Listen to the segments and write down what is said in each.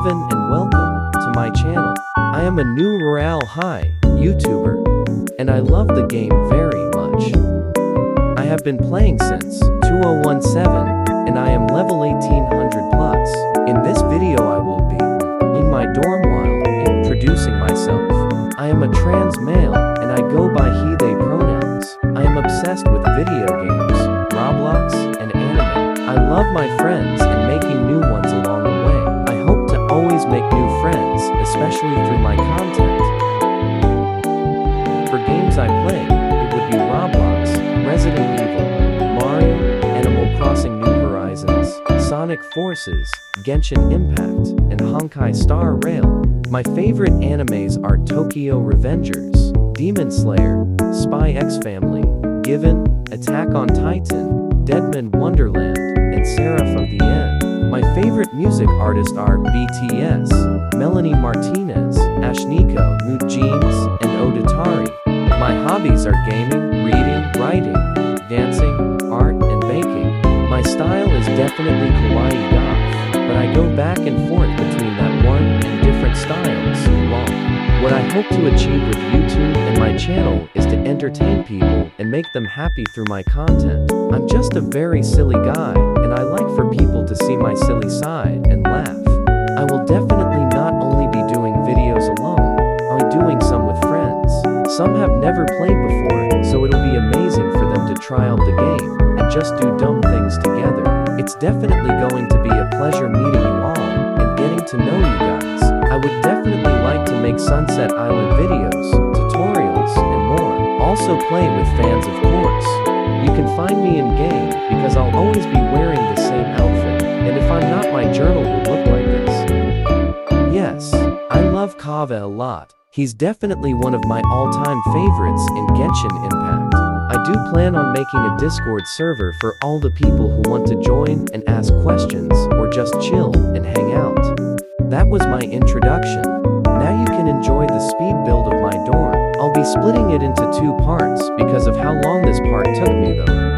Kevin and welcome to my channel. I am a new Royale High YouTuber, and I love the game very much. I have been playing since 2017, and I am level 1800 plus. In this video I will be in my dorm while introducing myself. I am a trans male, and I go by he, they pronouns. I am obsessed with video games, Roblox, and anime. I love my friends and making new ones along the way. I hope to always make new friends, especially through my content. For games I play, it would be Roblox, Resident Evil, Mario, Animal Crossing New Horizons, Sonic Forces, Genshin Impact, and Honkai Star Rail. My favorite animes are Tokyo Revengers, Demon Slayer, Spy X Family, Given, Attack on Titan, Deadman Wonderland, and Seraph of the End. My favorite music artists are BTS, Melanie Martinez, Ashniko, New Jeans, and Odatari. My hobbies are gaming, reading, writing, dancing, art, and baking. My style is definitely kawaii goth, but I go back and forth between that one and different styles. Long. What I hope to achieve with YouTube and my channel is to entertain people and make them happy through my content. I'm just a very silly guy, and I like for people to see my silly side and laugh. I will definitely not only be doing videos alone, I'll be doing some with friends. Some have never played before, so it'll be amazing for them to try out the game and just do dumb things together. It's definitely going to be a pleasure meeting you all and getting to know you guys. I would definitely like to make Sunset Island videos, tutorials, and more. Also play with fans, of course. You can find me in game because I'll always be wearing the same outfit, and if I'm not, my journal will look like this. Yes, I love Kava a lot. He's definitely one of my all-time favorites in Genshin Impact. I do plan on making a Discord server for all the people who want to join and ask questions or just chill and hang out. That was my introduction. Now you can enjoy the speed build of my dorm. I'll be splitting it into 2 parts because of how long this part took me though.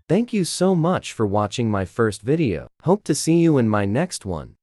Thank you so much for watching my first video. Hope to see you in my next one.